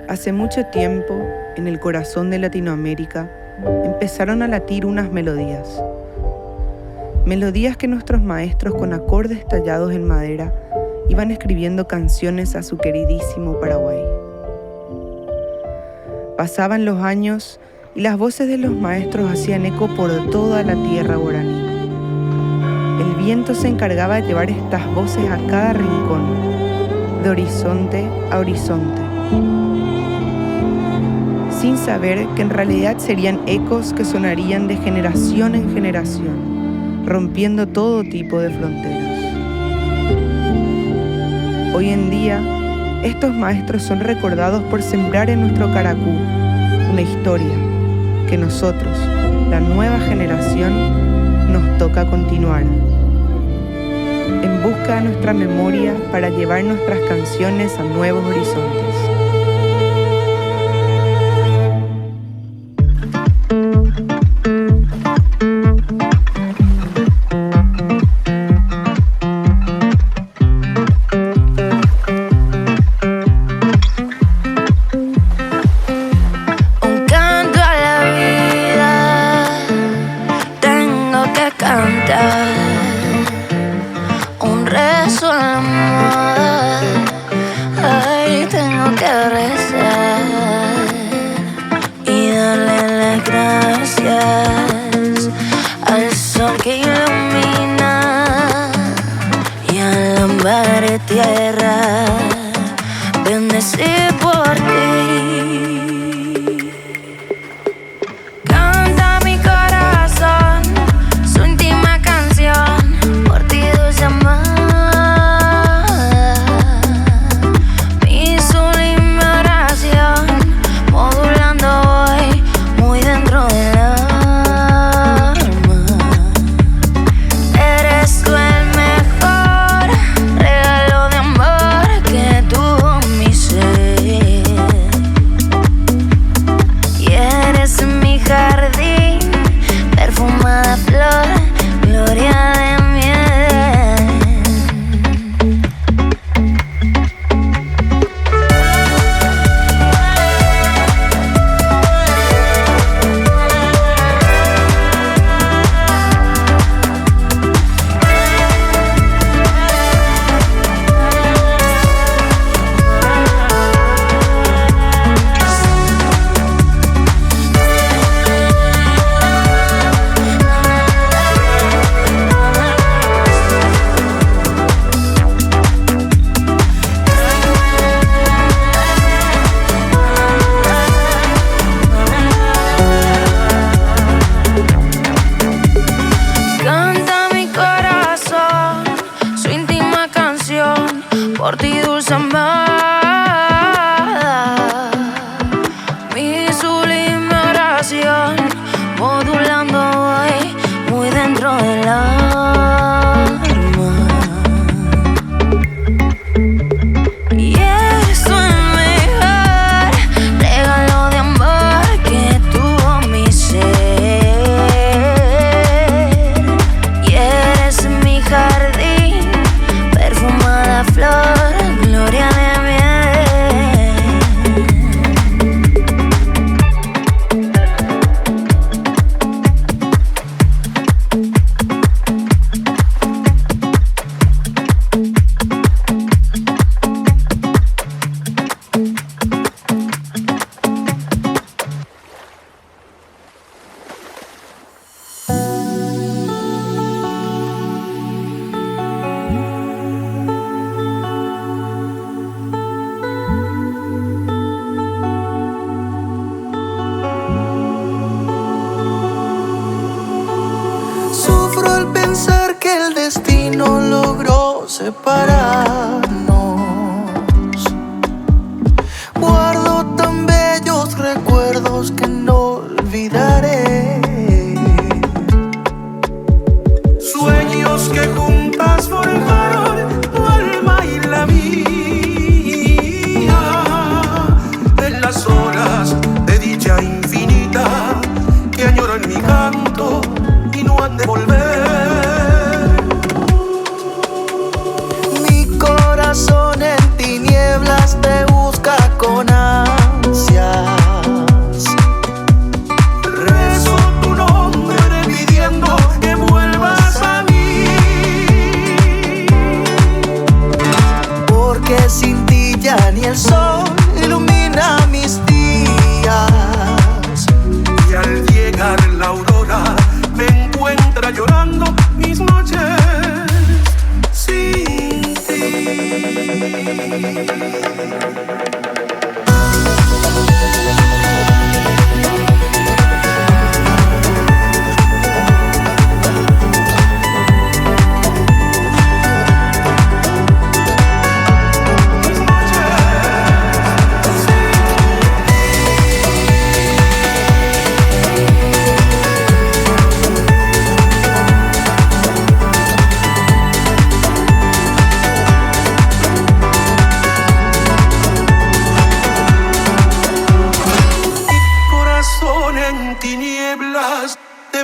Hace mucho tiempo, en el corazón de Latinoamérica, empezaron a latir unas melodías. Melodías que nuestros maestros con acordes tallados en madera iban escribiendo canciones a su queridísimo Paraguay. Pasaban los años y las voces de los maestros hacían eco por toda la tierra guaraní. El viento se encargaba de llevar estas voces a cada rincón, de horizonte a horizonte, sin saber que en realidad serían ecos que sonarían de generación en generación, rompiendo todo tipo de fronteras. Hoy en día, estos maestros son recordados por sembrar en nuestro Caracú una historia que nosotros, la nueva generación, nos toca continuar. En busca de nuestra memoria para llevar nuestras canciones a nuevos horizontes. Un rezo a la moda, ay, tengo que rezar y darle las gracias al sol que ilumina y a la madre tierra, bendecir por ti. Por ti, dulce amada, mi sublime oración, modulando hoy muy dentro del alma. Y eres el mejor regalo de amor que tuvo mi ser. Y eres mi jardín, perfumada flor, gloria de miel. porque sin ti ya ni el sol ilumina mis días. Y al llegar la aurora me encuentra llorando mis noches sin ti.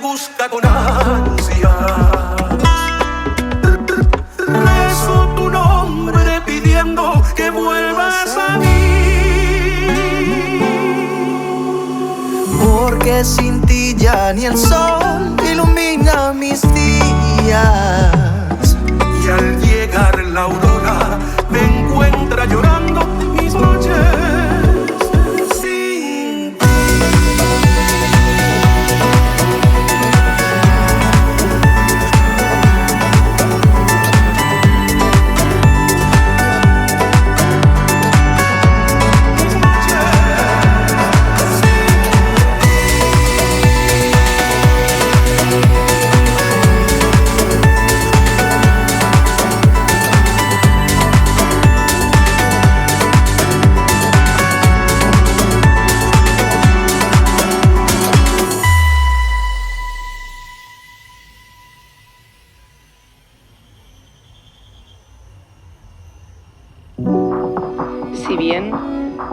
Busca con ansia. Rezo tu nombre pidiendo que vuelvas a mí. Porque sin ti ya ni el sol ilumina mis días. Y al llegar la aurora me encuentra llorando mis noches. Si bien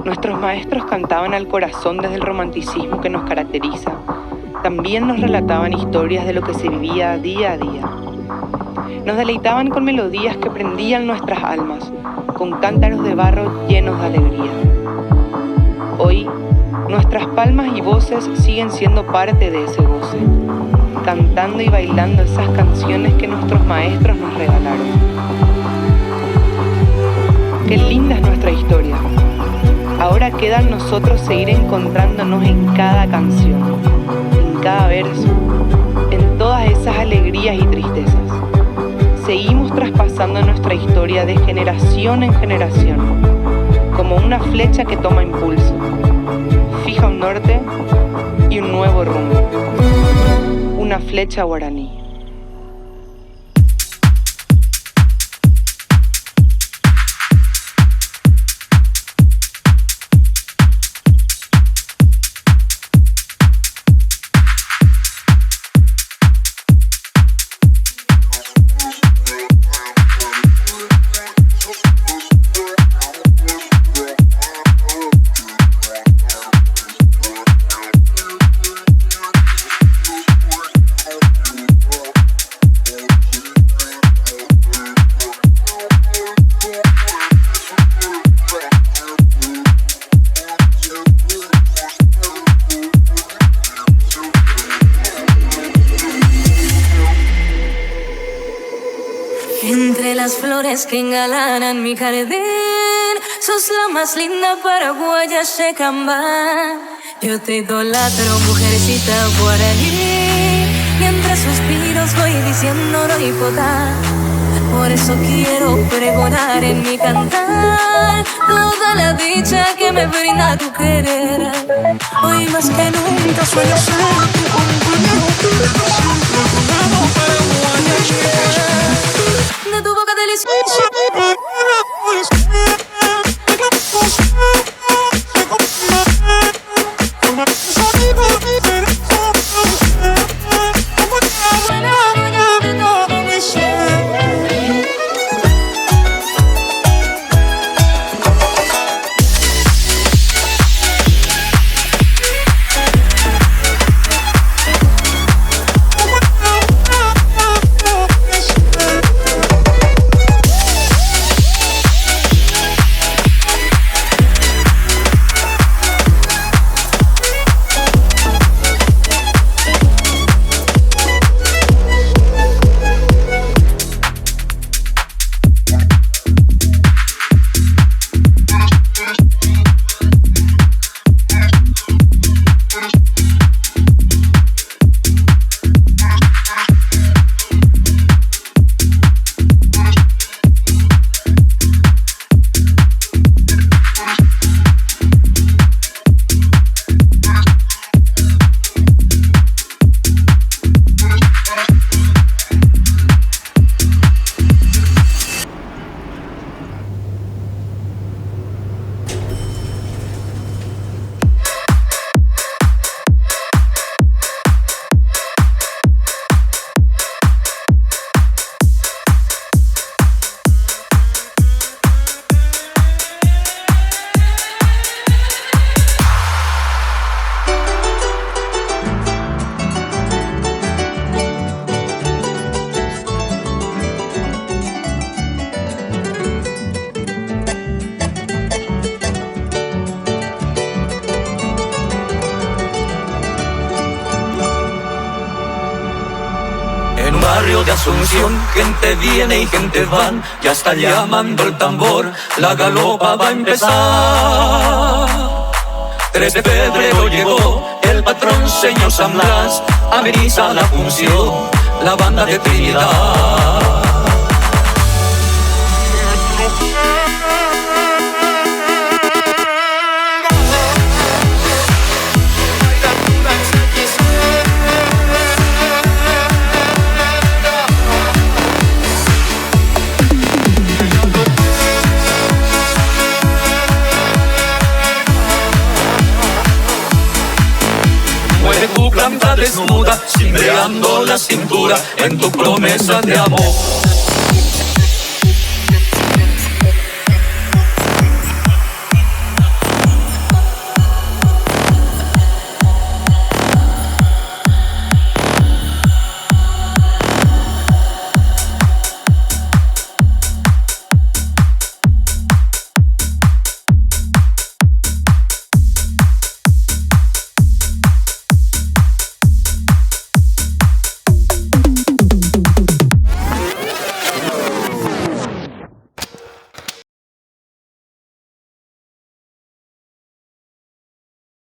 nuestros maestros cantaban al corazón desde el romanticismo que nos caracteriza, también nos relataban historias de lo que se vivía día a día. Nos deleitaban con melodías que prendían nuestras almas, con cántaros de barro llenos de alegría. Hoy, nuestras palmas y voces siguen siendo parte de ese goce, cantando y bailando esas canciones que nuestros maestros nos regalaron. Qué linda es nuestra historia. Ahora queda en nosotros seguir encontrándonos en cada canción, en cada verso, en todas esas alegrías y tristezas. Seguimos traspasando nuestra historia de generación en generación, como una flecha que toma impulso, fija un norte y un nuevo rumbo. Una flecha guaraní. Entre las flores que engalanan mi jardín, sos la más linda paraguaya Shekamba. Yo te idolatro, mujercita guaraní, y entre suspiros voy diciendo no hipotá. Por eso quiero pregonar en mi cantar toda la dicha que me brinda tu querer. Hoy más que nunca sueño ser tu compañero, siempre conmigo paraguaya Shekamba. De tu boca deliciosa barrio de Asunción, gente viene y gente van, ya está llamando el tambor, la galopa va a empezar. 3 de febrero llegó el patrón señor San Blas, ameniza la función, la banda de Trinidad. Tu planta desnuda, cimbreando la cintura en tu promesa de amor.